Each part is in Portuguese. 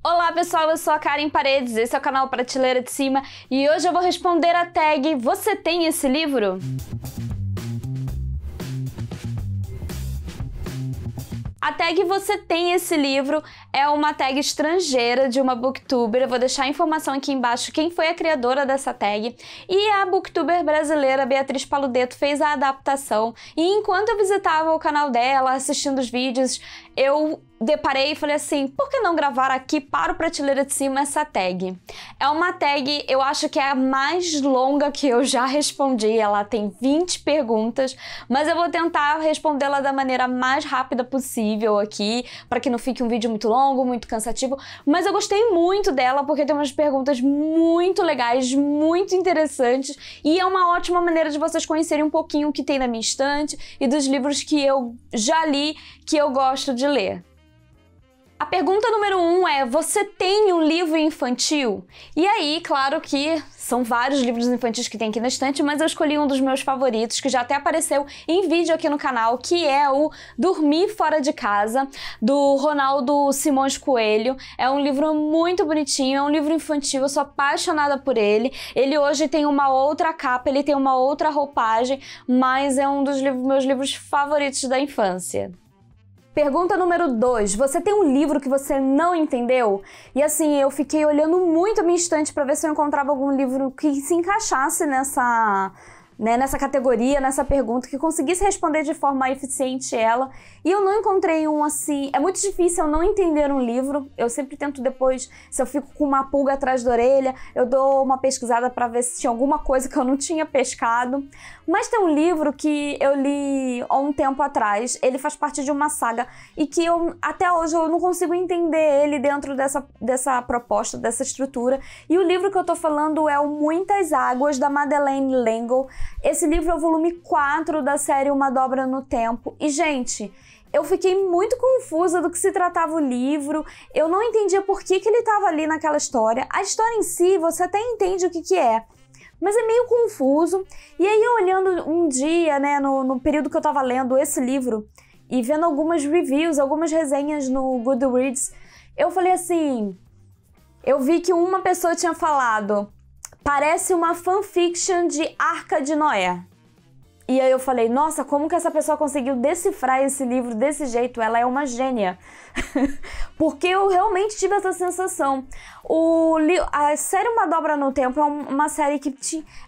Olá pessoal, eu sou a Karen Paredes, esse é o canal Prateleira de Cima e hoje eu vou responder a tag "Você tem esse livro?". A tag "Você tem esse livro" é uma tag estrangeira de uma booktuber. Eu vou deixar a informação aqui embaixo quem foi a criadora dessa tag. E a booktuber brasileira Beatriz Paludetto fez a adaptação. E enquanto eu visitava o canal dela, assistindo os vídeos, eu deparei e falei assim, por que não gravar aqui para o Prateleira de Cima essa tag? É uma tag, eu acho que é a mais longa que eu já respondi, ela tem 20 perguntas, mas eu vou tentar respondê-la da maneira mais rápida possível aqui, para que não fique um vídeo muito longo, muito cansativo, mas eu gostei muito dela porque tem umas perguntas muito legais, muito interessantes, e é uma ótima maneira de vocês conhecerem um pouquinho o que tem na minha estante e dos livros que eu já li, que eu gosto de ler. A pergunta número 1 é, você tem um livro infantil? E aí, claro que são vários livros infantis que tem aqui na estante, mas eu escolhi um dos meus favoritos, que já até apareceu em vídeo aqui no canal, que é o Dormir Fora de Casa, do Ronaldo Simões Coelho. É um livro muito bonitinho, é um livro infantil, eu sou apaixonada por ele. Ele hoje tem uma outra capa, ele tem uma outra roupagem, mas é um dos meus livros favoritos da infância. Pergunta número 2. Você tem um livro que você não entendeu? E assim, eu fiquei olhando muito a minha estante para ver se eu encontrava algum livro que se encaixasse nessa categoria, nessa pergunta, que conseguisse responder de forma eficiente ela. E eu não encontrei um assim... É muito difícil eu não entender um livro. Eu sempre tento depois, se eu fico com uma pulga atrás da orelha, eu dou uma pesquisada para ver se tinha alguma coisa que eu não tinha pescado. Mas tem um livro que eu li há um tempo atrás. Ele faz parte de uma saga e que até hoje eu não consigo entender ele dentro dessa proposta, dessa estrutura. E o livro que eu tô falando é o Muitas Águas, da Madeleine L'Engle. Esse livro é o volume 4 da série Uma Dobra no Tempo. E, gente, eu fiquei muito confusa do que se tratava o livro. Eu não entendia por que ele estava ali naquela história. A história em si, você até entende o que é, mas é meio confuso. E aí, olhando um dia, né, no período que eu tava lendo esse livro, e vendo algumas reviews, algumas resenhas no Goodreads, eu falei assim... Eu vi que uma pessoa tinha falado... Parece uma fanfiction de Arca de Noé. E aí eu falei, nossa, como que essa pessoa conseguiu decifrar esse livro desse jeito? Ela é uma gênia. Porque eu realmente tive essa sensação. A série Uma Dobra no Tempo é uma série que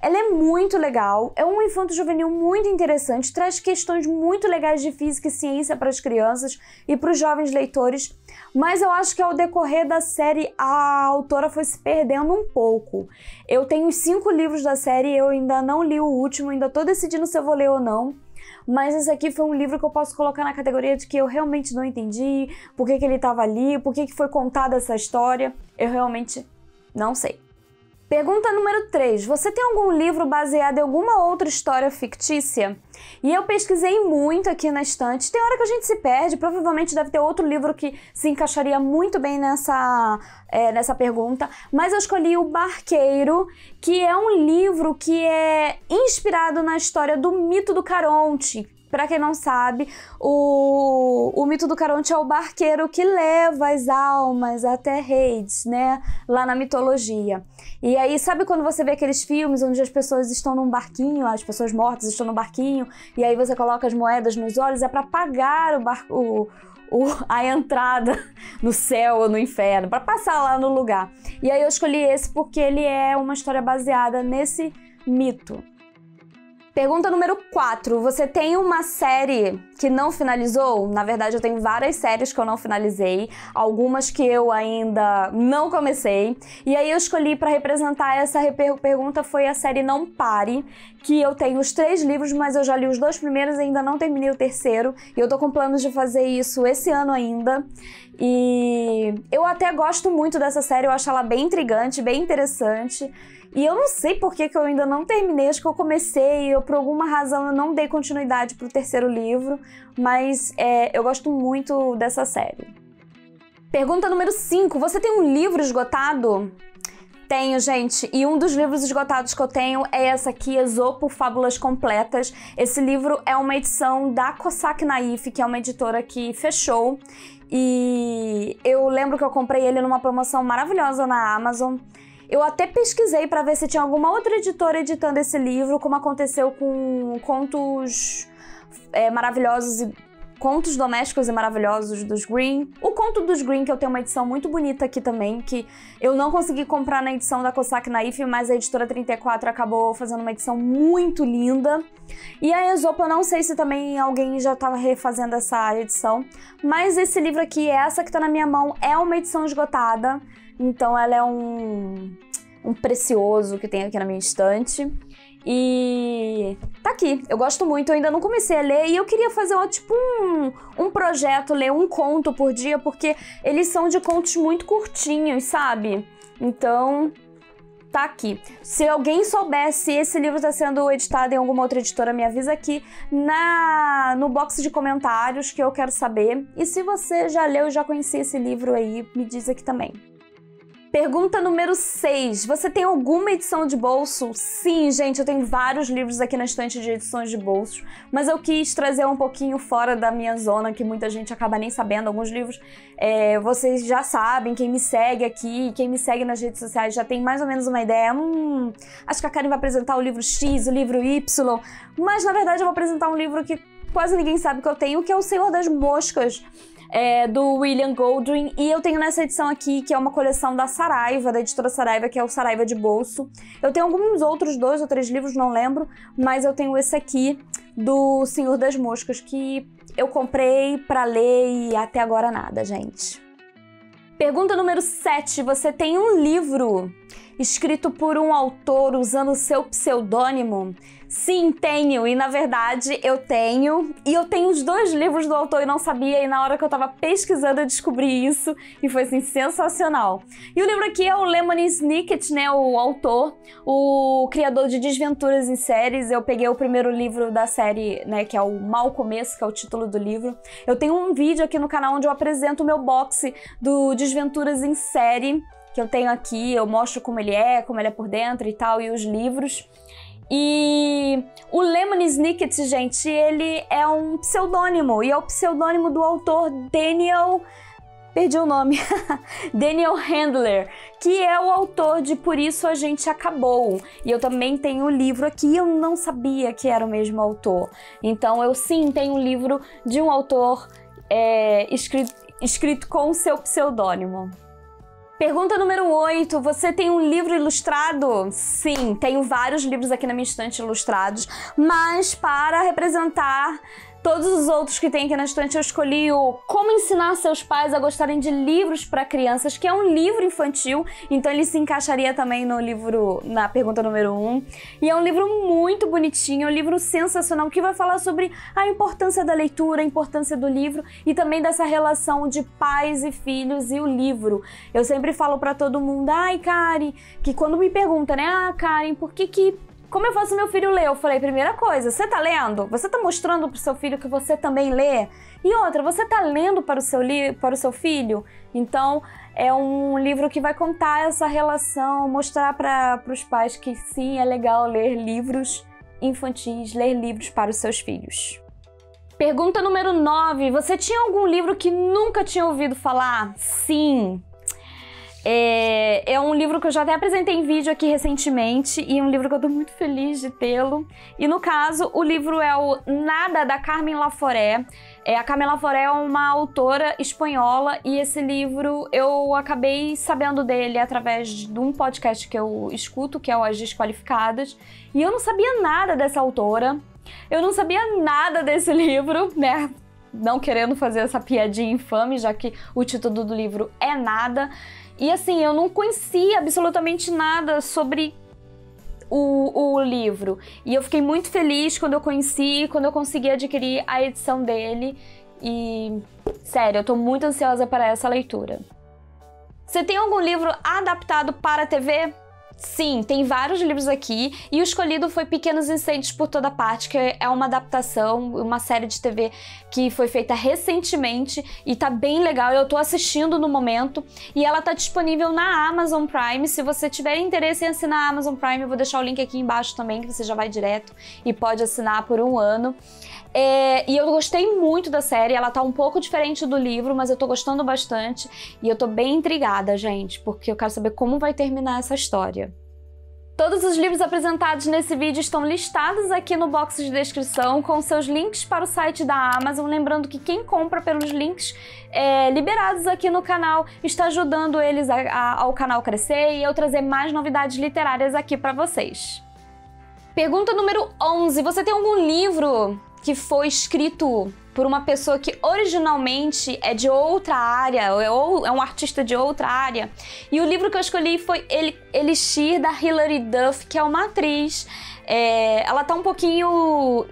ela é muito legal. É um infanto-juvenil muito interessante. Traz questões muito legais de física e ciência para as crianças e para os jovens leitores. Mas eu acho que ao decorrer da série a autora foi se perdendo um pouco. Eu tenho os 5 livros da série, eu ainda não li o último, ainda tô decidindo se eu vou ler ou não. Mas esse aqui foi um livro que eu posso colocar na categoria de que eu realmente não entendi, por que ele estava ali, por que foi contada essa história. Eu realmente não sei. Pergunta número 3. Você tem algum livro baseado em alguma outra história fictícia? E eu pesquisei muito aqui na estante. Tem hora que a gente se perde, provavelmente deve ter outro livro que se encaixaria muito bem nessa pergunta. Mas eu escolhi O Barqueiro, que é um livro que é inspirado na história do mito do Caronte. Pra quem não sabe, o mito do Caronte é o barqueiro que leva as almas até Hades, né? Lá na mitologia. E aí, sabe quando você vê aqueles filmes onde as pessoas estão num barquinho, as pessoas mortas estão num barquinho, e aí você coloca as moedas nos olhos, é pra pagar a entrada no céu ou no inferno, pra passar lá no lugar. E aí eu escolhi esse porque ele é uma história baseada nesse mito. Pergunta número 4. Você tem uma série que não finalizou? Na verdade, eu tenho várias séries que eu não finalizei, algumas que eu ainda não comecei. E aí eu escolhi para representar essa pergunta foi a série Não Pare, que eu tenho os 3 livros, mas eu já li os 2 primeiros e ainda não terminei o terceiro. E eu tô com planos de fazer isso esse ano ainda. E eu até gosto muito dessa série, eu acho ela bem intrigante, bem interessante. E eu não sei por que eu ainda não terminei, acho que eu comecei e por alguma razão eu não dei continuidade pro terceiro livro, mas eu gosto muito dessa série. Pergunta número 5. Você tem um livro esgotado? Tenho, gente, e um dos livros esgotados que eu tenho é essa aqui, Esopo, Fábulas Completas. Esse livro é uma edição da Cossack Naif, que é uma editora que fechou. E eu lembro que eu comprei ele numa promoção maravilhosa na Amazon. Eu até pesquisei para ver se tinha alguma outra editora editando esse livro, como aconteceu com Contos Maravilhosos e Contos Domésticos e Maravilhosos dos Green. O Conto dos Green, que eu tenho uma edição muito bonita aqui também, que eu não consegui comprar na edição da Cossack Naif, mas a editora 34 acabou fazendo uma edição muito linda. E a Esopo, eu não sei se também alguém já estava refazendo essa edição, mas esse livro aqui, essa que tá na minha mão, é uma edição esgotada, então ela é um precioso que tem aqui na minha estante. E tá aqui, eu gosto muito, eu ainda não comecei a ler e eu queria fazer um projeto, ler um conto por dia, porque eles são de contos muito curtinhos, sabe? Então, tá aqui. Se alguém souber se esse livro está sendo editado em alguma outra editora, me avisa aqui no box de comentários que eu quero saber. E se você já leu e já conhecia esse livro aí, me diz aqui também. Pergunta número 6. Você tem alguma edição de bolso? Sim, gente, eu tenho vários livros aqui na estante de edições de bolso, mas eu quis trazer um pouquinho fora da minha zona, que muita gente acaba nem sabendo. Alguns livros vocês já sabem, quem me segue aqui, quem me segue nas redes sociais já tem mais ou menos uma ideia. Acho que a Karen vai apresentar o livro X, o livro Y, mas na verdade eu vou apresentar um livro que quase ninguém sabe que eu tenho, que é O Senhor das Moscas, do William Golding, e eu tenho nessa edição aqui, que é uma coleção da Saraiva, da editora Saraiva, que é o Saraiva de bolso. Eu tenho alguns outros 2 ou 3 livros, não lembro, mas eu tenho esse aqui, do Senhor das Moscas, que eu comprei pra ler e até agora nada, gente. Pergunta número 7. Você tem um livro escrito por um autor usando o seu pseudônimo? Sim, tenho, e na verdade eu tenho. E eu tenho os 2 livros do autor e não sabia, e na hora que eu tava pesquisando eu descobri isso, e foi assim, sensacional. E o livro aqui é o Lemony Snicket, né, o autor, o criador de Desventuras em Séries. Eu peguei o primeiro livro da série, né, que é o Mau Começo, que é o título do livro. Eu tenho um vídeo aqui no canal onde eu apresento o meu box do Desventuras em Série, que eu tenho aqui, eu mostro como ele é por dentro e tal, e os livros. E o Lemony Snicket, gente, ele é um pseudônimo, e é o pseudônimo do autor Daniel... Perdi o nome. Daniel Handler, que é o autor de Por Isso a Gente Acabou. E eu também tenho o livro aqui, eu não sabia que era o mesmo autor. Então eu sim tenho um livro de um autor escrito com o seu pseudônimo. Pergunta número 8. Você tem um livro ilustrado? Sim, tenho vários livros aqui na minha estante ilustrados, mas para representar todos os outros que tem aqui na estante, eu escolhi o Como Ensinar Seus Pais a Gostarem de Livros para Crianças, que é um livro infantil, então ele se encaixaria também no livro, na pergunta número 1. E é um livro muito bonitinho, um livro sensacional, que vai falar sobre a importância da leitura, a importância do livro e também dessa relação de pais e filhos e o livro. Eu sempre falo para todo mundo, ai, Karen, que quando me perguntam, né, Karen, como eu faço meu filho ler? Eu falei, primeira coisa, você tá lendo? Você tá mostrando pro seu filho que você também lê? E outra, você tá lendo para o seu filho? Então, é um livro que vai contar essa relação, mostrar para os pais que sim, é legal ler livros infantis, ler livros para os seus filhos. Pergunta número 9. Você tinha algum livro que nunca tinha ouvido falar? Sim. É um livro que eu já até apresentei em vídeo aqui recentemente e um livro que eu tô muito feliz de tê-lo. E no caso, o livro é o Nada, da Carmen Laforet. A Carmen Laforet é uma autora espanhola e esse livro eu acabei sabendo dele através de um podcast que eu escuto, que é o As Desqualificadas. E eu não sabia nada dessa autora, eu não sabia nada desse livro, né? Não querendo fazer essa piadinha infame, já que o título do livro é Nada. E assim, eu não conhecia absolutamente nada sobre o livro. E eu fiquei muito feliz quando eu conheci, quando eu consegui adquirir a edição dele. E, sério, eu tô muito ansiosa para essa leitura. Você tem algum livro adaptado para a TV? Sim, tem vários livros aqui e o escolhido foi Pequenos Incêndios por Toda Parte, que é uma adaptação, uma série de TV que foi feita recentemente e tá bem legal, eu tô assistindo no momento e ela tá disponível na Amazon Prime. Se você tiver interesse em assinar a Amazon Prime, eu vou deixar o link aqui embaixo também, que você já vai direto e pode assinar por 1 ano. E eu gostei muito da série, ela tá um pouco diferente do livro, mas eu tô gostando bastante. E eu tô bem intrigada, gente, porque eu quero saber como vai terminar essa história. Todos os livros apresentados nesse vídeo estão listados aqui no box de descrição, com seus links para o site da Amazon. Lembrando que quem compra pelos links liberados aqui no canal está ajudando eles ao canal crescer e eu trazer mais novidades literárias aqui para vocês. Pergunta número 11. Você tem algum livro que foi escrito por uma pessoa que originalmente é de outra área, ou é um artista de outra área? E o livro que eu escolhi foi Elixir, da Hilary Duff, que é uma atriz. Ela tá um pouquinho...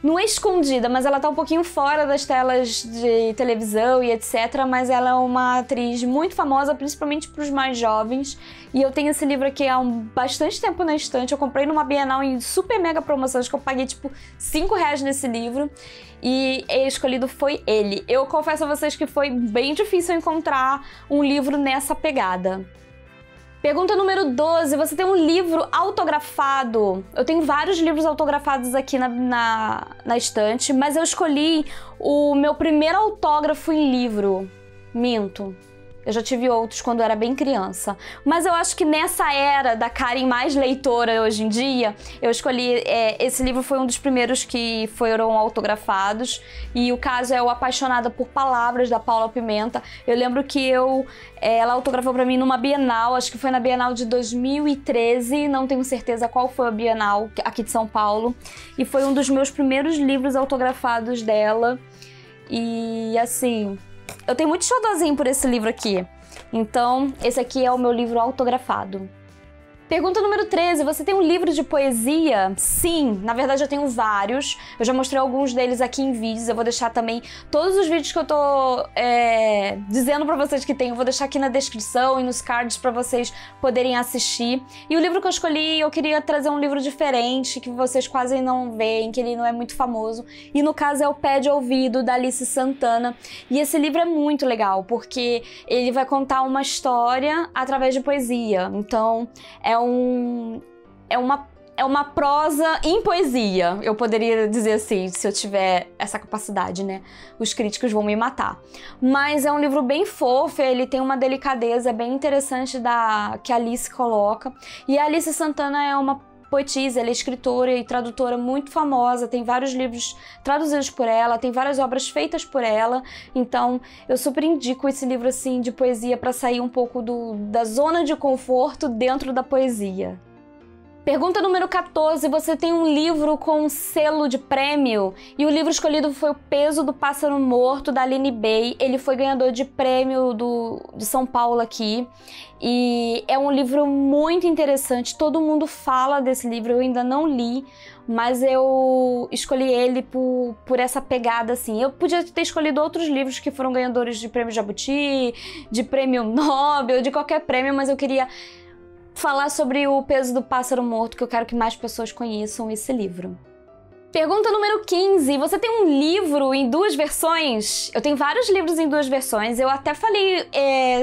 não é escondida, mas ela tá um pouquinho fora das telas de televisão e etc. Mas ela é uma atriz muito famosa, principalmente para os mais jovens. E eu tenho esse livro aqui há bastante tempo na estante. Eu comprei numa Bienal em super mega promoções, que eu paguei tipo R$5 nesse livro. E o escolhido foi ele. Eu confesso a vocês que foi bem difícil encontrar um livro nessa pegada. Pergunta número 12. Você tem um livro autografado? Eu tenho vários livros autografados aqui na estante, mas eu escolhi o meu primeiro autógrafo em livro. Minto. Eu já tive outros quando eu era bem criança. Mas eu acho que nessa era da Karen mais leitora hoje em dia, eu escolhi... esse livro foi um dos primeiros que foram autografados. E o caso é O Apaixonada por Palavras, da Paula Pimenta. Eu lembro que ela autografou pra mim numa Bienal, acho que foi na Bienal de 2013. Não tenho certeza qual foi a Bienal aqui de São Paulo. E foi um dos meus primeiros livros autografados dela. E assim... eu tenho muito xodózinho por esse livro aqui. Então, esse aqui é o meu livro autografado. Pergunta número 13. Você tem um livro de poesia? Sim, na verdade eu tenho vários. Eu já mostrei alguns deles aqui em vídeos. Eu vou deixar também todos os vídeos que eu tô dizendo pra vocês que tem. Eu vou deixar aqui na descrição e nos cards pra vocês poderem assistir. E o livro que eu escolhi, eu queria trazer um livro diferente, que vocês quase não veem, que ele não é muito famoso. E no caso é O Pé de Ouvido, da Alice Santana. E esse livro é muito legal, porque ele vai contar uma história através de poesia. Então, é uma prosa em poesia, eu poderia dizer assim, se eu tiver essa capacidade, né? Os críticos vão me matar. Mas é um livro bem fofo, ele tem uma delicadeza bem interessante que a Alice coloca. E a Alice Santana é uma poetisa, ela é escritora e tradutora muito famosa, tem vários livros traduzidos por ela, tem várias obras feitas por ela, então eu super indico esse livro assim de poesia para sair um pouco da zona de conforto dentro da poesia. Pergunta número 14. Você tem um livro com um selo de prêmio? E o livro escolhido foi O Peso do Pássaro Morto, da Aline Bay. Ele foi ganhador de prêmio de São Paulo aqui. E é um livro muito interessante. Todo mundo fala desse livro, eu ainda não li. Mas eu escolhi ele por essa pegada, assim. Eu podia ter escolhido outros livros que foram ganhadores de prêmio Jabuti, de prêmio Nobel, de qualquer prêmio, mas eu queria falar sobre O Peso do Pássaro Morto, que eu quero que mais pessoas conheçam esse livro. Pergunta número 15. Você tem um livro em 2 versões? Eu tenho vários livros em 2 versões. Eu até falei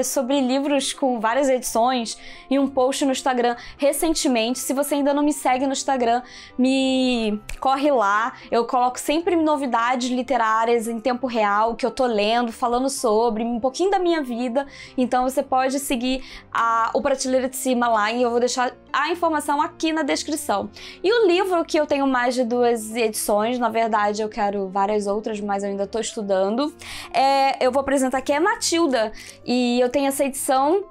sobre livros com várias edições em um post no Instagram recentemente. Se você ainda não me segue no Instagram, me corre lá. Eu coloco sempre novidades literárias em tempo real, que eu tô lendo, falando sobre, um pouquinho da minha vida. Então você pode seguir o Prateleira de Cima lá e eu vou deixar a informação aqui na descrição. E o livro que eu tenho mais de 2 edições, na verdade eu quero várias outras, mas eu ainda tô estudando, eu vou apresentar aqui, é Matilda, e eu tenho essa edição.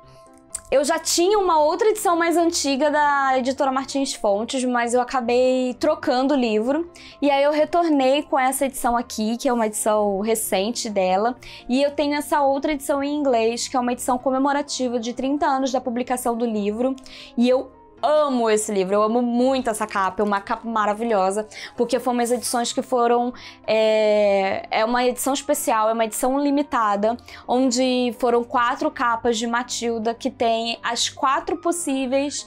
Eu já tinha uma outra edição mais antiga da editora Martins Fontes, mas eu acabei trocando o livro. E aí eu retornei com essa edição aqui, que é uma edição recente dela. E eu tenho essa outra edição em inglês, que é uma edição comemorativa de 30 anos da publicação do livro. E eu amo esse livro, eu amo muito essa capa, é uma capa maravilhosa, porque foram umas edições que foram... É uma edição especial, é uma edição limitada, onde foram 4 capas de Matilda, que tem as 4 possíveis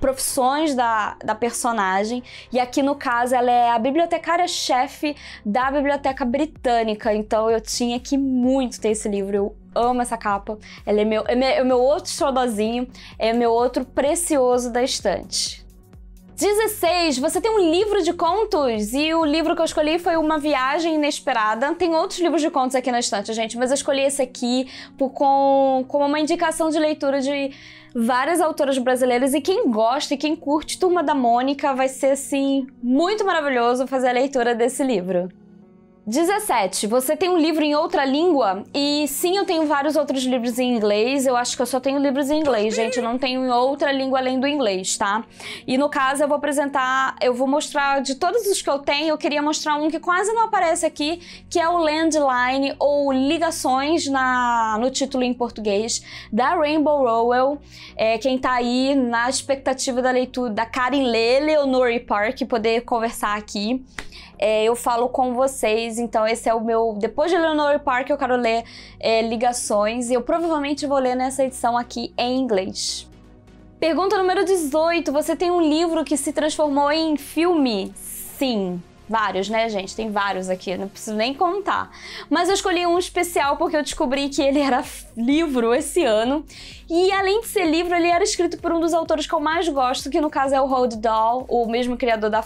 profissões da personagem, e aqui no caso ela é a bibliotecária-chefe da Biblioteca Britânica, então eu tinha que muito ter esse livro, eu amo essa capa, ela é meu outro xodózinho, é meu outro precioso da estante. 16, você tem um livro de contos e o livro que eu escolhi foi Uma Viagem Inesperada. Tem outros livros de contos aqui na estante, gente, mas eu escolhi esse aqui como uma indicação de leitura de várias autoras brasileiras, e quem gosta e quem curte Turma da Mônica vai ser, assim, muito maravilhoso fazer a leitura desse livro. 17. Você tem um livro em outra língua? E sim, eu tenho vários outros livros em inglês. Eu acho que eu só tenho livros em inglês, gente. Eu não tenho em outra língua além do inglês, tá? E no caso eu vou mostrar de todos os que eu tenho, eu queria mostrar um que quase não aparece aqui, que é o Landline, ou Ligações no título em português, da Rainbow Rowell. Quem tá aí na expectativa da leitura da Karen ler Leonore Park, poder conversar aqui. Eu falo com vocês, então esse é o meu... Depois de Leonore Park eu quero ler Ligações, e eu provavelmente vou ler nessa edição aqui em inglês. Pergunta número 18, você tem um livro que se transformou em filme? Sim. Vários, né, gente? Tem vários aqui, não preciso nem contar. Mas eu escolhi um especial porque eu descobri que ele era livro esse ano. E além de ser livro, ele era escrito por um dos autores que eu mais gosto, que no caso é o Roald Dahl, o mesmo criador da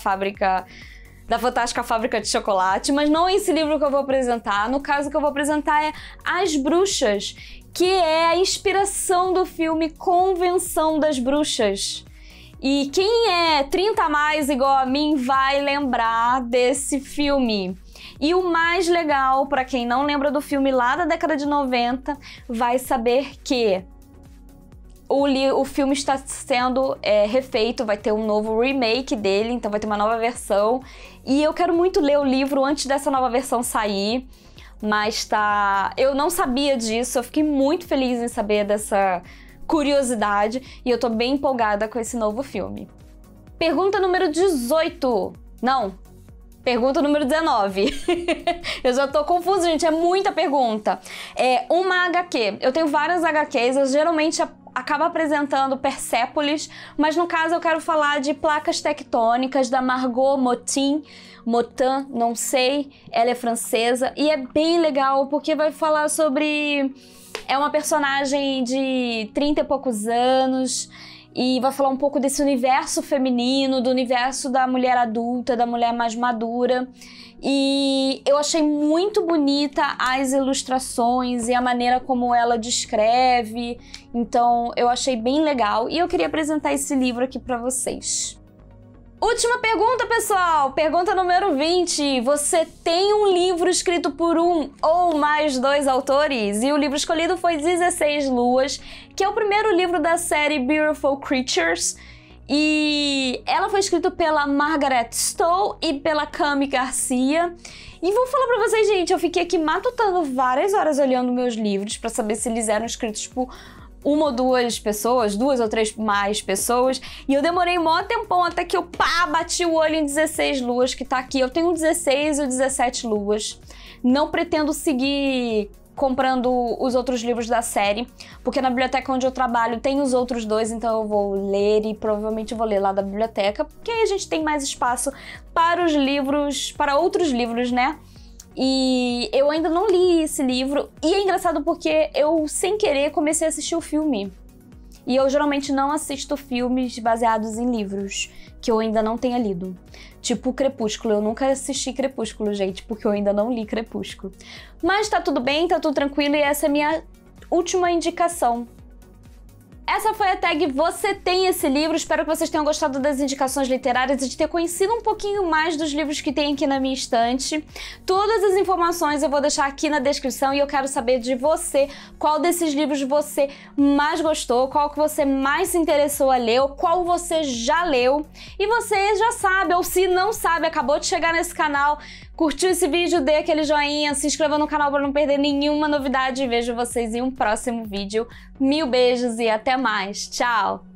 Fantástica Fábrica de Chocolate, mas não é esse livro que eu vou apresentar. No caso, o que eu vou apresentar é As Bruxas, que é a inspiração do filme Convenção das Bruxas. E quem é 30 a mais igual a mim vai lembrar desse filme. E o mais legal, para quem não lembra do filme lá da década de 90, vai saber que o filme está sendo refeito, vai ter um novo remake dele, então vai ter uma nova versão. E eu quero muito ler o livro antes dessa nova versão sair, mas eu não sabia disso, eu fiquei muito feliz em saber dessa curiosidade e eu tô bem empolgada com esse novo filme. Pergunta número 18. Não, pergunta número 19. Eu já tô confusa, gente, é muita pergunta. Uma HQ. Eu tenho várias HQs, eu geralmente acaba apresentando Persépolis, mas no caso eu quero falar de Placas Tectônicas, da Margot Motin, não sei, ela é francesa, e é bem legal porque vai falar sobre... É uma personagem de 30 e poucos anos, e vai falar um pouco desse universo feminino, do universo da mulher adulta, da mulher mais madura. E eu achei muito bonita as ilustrações e a maneira como ela descreve, então eu achei bem legal e eu queria apresentar esse livro aqui pra vocês. Última pergunta, pessoal! Pergunta número 20. Você tem um livro escrito por um ou mais dois autores? E o livro escolhido foi 16 Luas, que é o primeiro livro da série Beautiful Creatures. E ela foi escrita pela Margaret Stowe e pela Cami Garcia. E vou falar pra vocês, gente, eu fiquei aqui matutando várias horas olhando meus livros pra saber se eles eram escritos por uma ou duas pessoas, duas ou três mais pessoas, e eu demorei mó tempão até que eu bati o olho em 16 Luas, que tá aqui. Eu tenho 16 e 17 Luas. Não pretendo seguir comprando os outros livros da série, porque na biblioteca onde eu trabalho tem os outros dois, então eu vou ler e provavelmente vou ler lá da biblioteca, porque aí a gente tem mais espaço para os livros, para outros livros, né? E eu ainda não li esse livro, e é engraçado porque eu, sem querer, comecei a assistir o filme. E eu geralmente não assisto filmes baseados em livros que eu ainda não tenha lido. Tipo Crepúsculo, eu nunca assisti Crepúsculo, gente, porque eu ainda não li Crepúsculo. Mas tá tudo bem, tá tudo tranquilo, e essa é a minha última indicação. Essa foi a tag Você Tem Esse Livro. Espero que vocês tenham gostado das indicações literárias e de ter conhecido um pouquinho mais dos livros que tem aqui na minha estante. Todas as informações eu vou deixar aqui na descrição e eu quero saber de você qual desses livros você mais gostou, qual que você mais se interessou a ler, ou qual você já leu. E você já sabe, ou se não sabe, acabou de chegar nesse canal, curtiu esse vídeo, dê aquele joinha, se inscreva no canal para não perder nenhuma novidade e vejo vocês em um próximo vídeo. Mil beijos e até mais. Tchau!